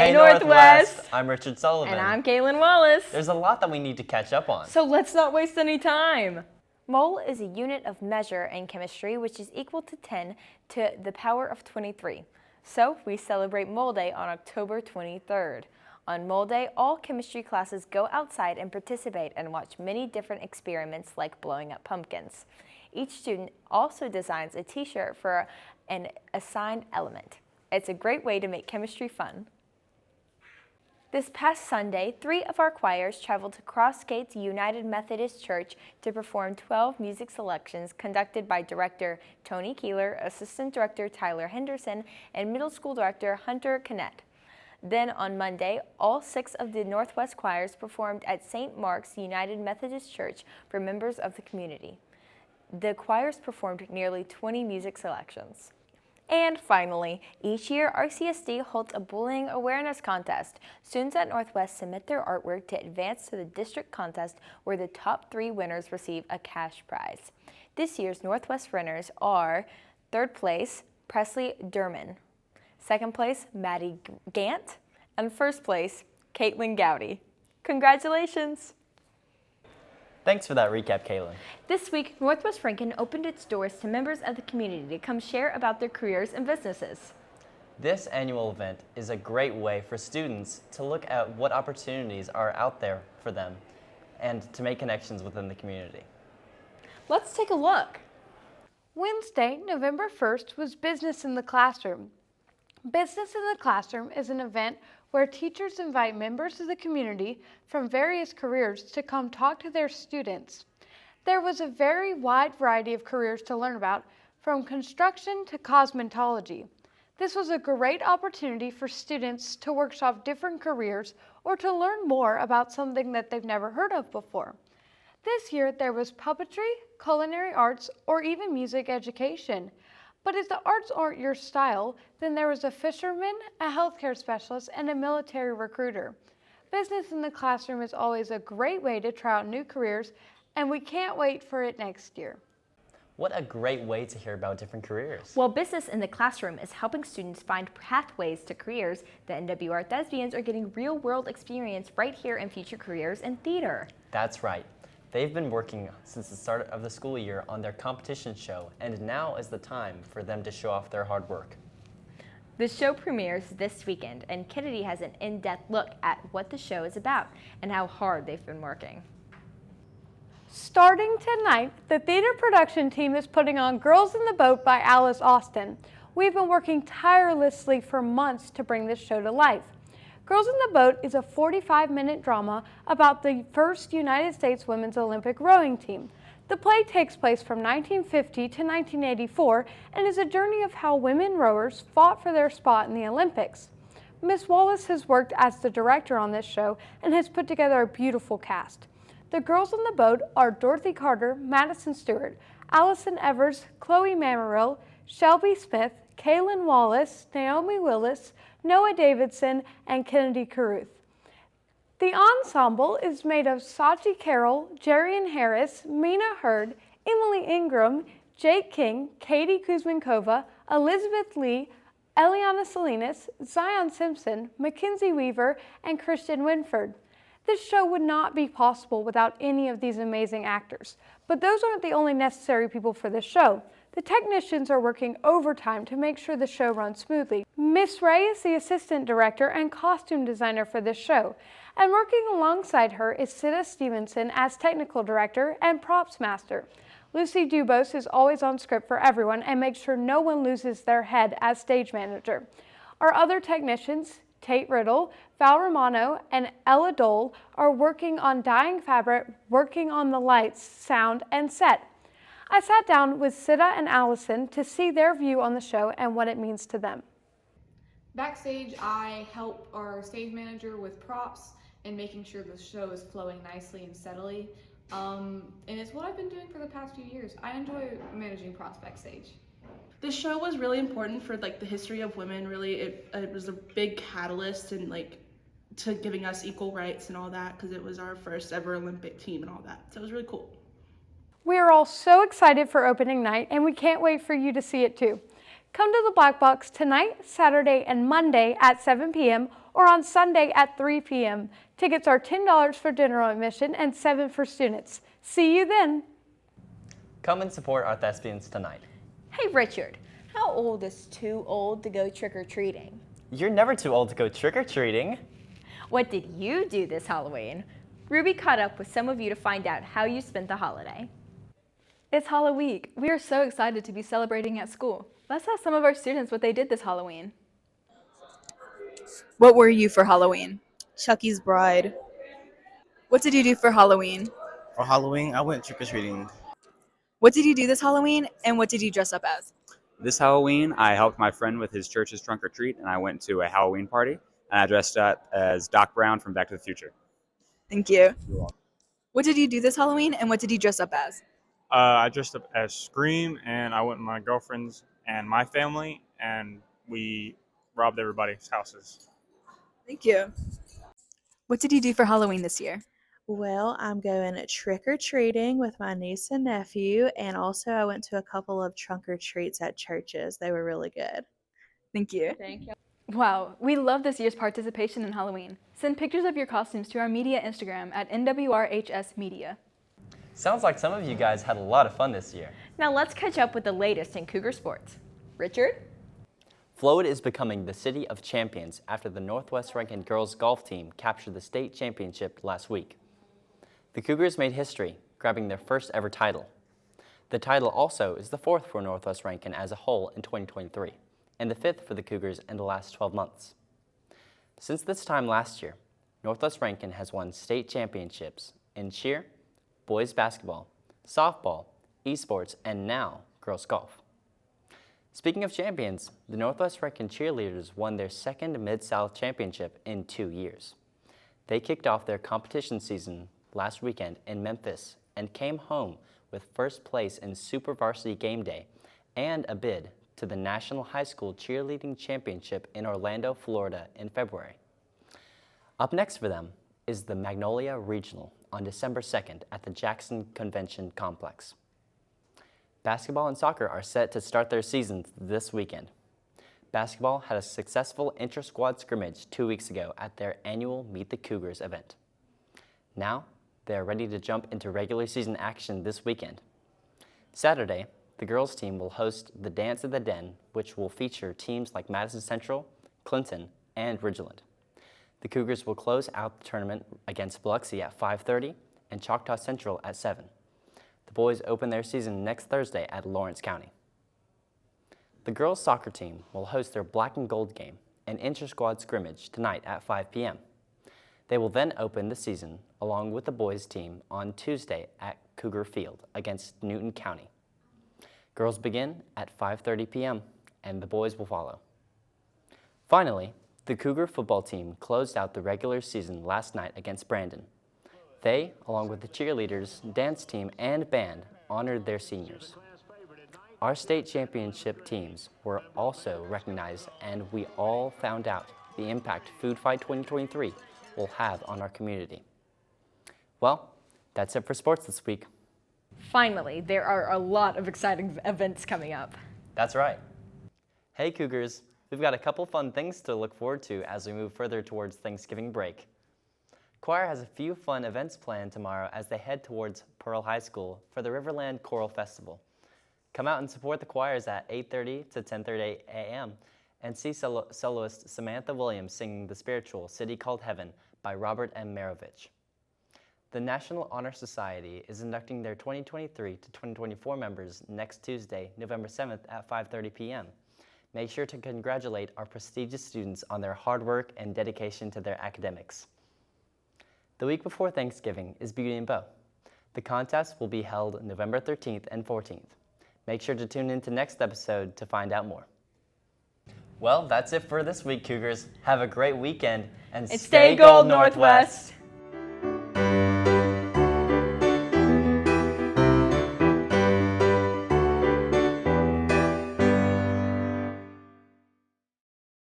Hey Northwest! I'm Richard Sullivan. And I'm Kaylin Wallace. There's a lot that we need to catch up on. So let's not waste any time. Mole is a unit of measure in chemistry which is equal to 10 to the power of 23. So we celebrate Mole Day on October 23rd. On Mole Day, all chemistry classes go outside and participate and watch many different experiments like blowing up pumpkins. Each student also designs a t-shirt for an assigned element. It's a great way to make chemistry fun. This past Sunday, 3 of our choirs traveled to Cross Gates United Methodist Church to perform 12 music selections conducted by Director Tony Keeler, Assistant Director Tyler Henderson, and Middle School Director Hunter Kinnett. Then on Monday, all 6 of the Northwest choirs performed at St. Mark's United Methodist Church for members of the community. The choirs performed nearly 20 music selections. And finally, each year RCSD holds a bullying awareness contest. Students at Northwest submit their artwork to advance to the district contest where the top 3 winners receive a cash prize. This year's Northwest winners are 3rd place, Presley Durman, 2nd place, Maddie Gant, and 1st place, Caitlin Gowdy. Congratulations! Thanks for that recap, Kaylin. This week, Northwest Franken opened its doors to members of the community to come share about their careers and businesses. This annual event is a great way for students to look at what opportunities are out there for them and to make connections within the community. Let's take a look. Wednesday, November 1st was Business in the Classroom. Business in the Classroom is an event where teachers invite members of the community from various careers to come talk to their students. There was a very wide variety of careers to learn about, from construction to cosmetology. This was a great opportunity for students to workshop different careers or to learn more about something that they've never heard of before. This year there was puppetry, culinary arts, or even music education. But if the arts aren't your style, then there was a fisherman, a healthcare specialist, and a military recruiter. Business in the Classroom is always a great way to try out new careers, and we can't wait for it next year. What a great way to hear about different careers. Well, Business in the Classroom is helping students find pathways to careers. The NWR Thespians are getting real-world experience right here in Future Careers in Theater. That's right. They've been working since the start of the school year on their competition show, and now is the time for them to show off their hard work. The show premieres this weekend, and Kennedy has an in-depth look at what the show is about and how hard they've been working. Starting tonight, the theater production team is putting on Girls in the Boat by Alice Austin. We've been working tirelessly for months to bring this show to life. Girls in the Boat is a 45-minute drama about the first United States Women's Olympic rowing team. The play takes place from 1950 to 1984 and is a journey of how women rowers fought for their spot in the Olympics. Miss Wallace has worked as the director on this show and has put together a beautiful cast. The girls on the boat are Dorothy Carter, Madison Stewart, Allison Evers, Chloe Mamarill, Shelby Smith, Kaylin Wallace, Naomi Willis, Noah Davidson, and Kennedy Caruth. The ensemble is made of Sachi Carroll, Jerian Harris, Mina Hurd, Emily Ingram, Jake King, Katie Kuzminkova, Elizabeth Lee, Eliana Salinas, Zion Simpson, Mackenzie Weaver, and Christian Winford. This show would not be possible without any of these amazing actors. But those aren't the only necessary people for this show. The technicians are working overtime to make sure the show runs smoothly. Miss Ray is the assistant director and costume designer for this show. And working alongside her is Sita Stevenson as technical director and props master. Lucy Dubose is always on script for everyone and makes sure no one loses their head as stage manager. Our other technicians, Tate Riddle, Val Romano, and Ella Dole, are working on dyeing fabric, working on the lights, sound, and set. I sat down with Sita and Allison to see their view on the show and what it means to them. Backstage, I help our stage manager with props and making sure the show is flowing nicely and steadily. And it's what I've been doing for the past few years. I enjoy managing props backstage. The show was really important for the history of women. Really, it was a big catalyst and to giving us equal rights and all that, because it was our first ever Olympic team and all that. So it was really cool. We are all so excited for opening night, and we can't wait for you to see it too. Come to the Black Box tonight, Saturday, and Monday at 7 p.m. or on Sunday at 3 p.m. Tickets are $10 for general admission and $7 for students. See you then. Come and support our thespians tonight. Hey Richard, how old is too old to go trick-or-treating? You're never too old to go trick-or-treating. What did you do this Halloween? Ruby caught up with some of you to find out how you spent the holiday. It's Halloween. We are so excited to be celebrating at school. Let's ask some of our students what they did this Halloween. What were you for Halloween? Chucky's bride. What did you do for Halloween? For Halloween, I went trick-or-treating. What did you do this Halloween, and what did you dress up as? This Halloween, I helped my friend with his church's trunk or treat, and I went to a Halloween party, and I dressed up as Doc Brown from Back to the Future. Thank you. What did you do this Halloween, and what did you dress up as? I dressed up as Scream, and I went with my girlfriends and my family, and we robbed everybody's houses. Thank you. What did you do for Halloween this year? Well, I'm going trick-or-treating with my niece and nephew, and also I went to a couple of trunk-or-treats at churches. They were really good. Thank you. Wow, we love this year's participation in Halloween. Send pictures of your costumes to our media Instagram at NWRHS Media. Sounds like some of you guys had a lot of fun this year. Now let's catch up with the latest in Cougar Sports. Richard? Flowood is becoming the city of champions after the Northwest Rankin girls golf team captured the state championship last week. The Cougars made history, grabbing their first ever title. The title also is the fourth for Northwest Rankin as a whole in 2023, and the fifth for the Cougars in the last 12 months. Since this time last year, Northwest Rankin has won state championships in cheer, boys basketball, softball, esports, and now girls golf. Speaking of champions, the Northwest Rankin cheerleaders won their second Mid-South championship in 2 years. They kicked off their competition season last weekend in Memphis and came home with first place in Super Varsity Game Day and a bid to the National High School Cheerleading Championship in Orlando, Florida in February. Up next for them is the Magnolia Regional on December 2nd at the Jackson Convention Complex. Basketball and soccer are set to start their seasons this weekend. Basketball had a successful inter-squad scrimmage 2 weeks ago at their annual Meet the Cougars event. Now, they are ready to jump into regular season action this weekend. Saturday, the girls team will host the Dance at the Den, which will feature teams like Madison Central, Clinton, and Ridgeland. The Cougars will close out the tournament against Biloxi at 5:30 and Choctaw Central at 7. The boys open their season next Thursday at Lawrence County. The girls' soccer team will host their black and gold game, an inter-squad scrimmage, tonight at 5 p.m. They will then open the season along with the boys' team on Tuesday at Cougar Field against Newton County. Girls begin at 5:30 p.m. and the boys will follow. Finally, the Cougar football team closed out the regular season last night against Brandon. They, along with the cheerleaders, dance team, and band, honored their seniors. Our state championship teams were also recognized, and we all found out the impact Food Fight 2023 will have on our community. Well, that's it for sports this week. Finally, there are a lot of exciting events coming up. That's right. Hey Cougars, we've got a couple fun things to look forward to as we move further towards Thanksgiving break. Choir has a few fun events planned tomorrow as they head towards Pearl High School for the Riverland Choral Festival. Come out and support the choirs at 8:30 to 10:30 a.m. and see soloist Samantha Williams singing the spiritual City Called Heaven by Robert M. Marovich. The National Honor Society is inducting their 2023 to 2024 members next Tuesday, November 7th at 5:30 p.m. Make sure to congratulate our prestigious students on their hard work and dedication to their academics. The week before Thanksgiving is Beauty and Bow. The contest will be held November 13th and 14th. Make sure to tune in to next episode to find out more. Well, that's it for this week, Cougars. Have a great weekend and Stay gold, Northwest!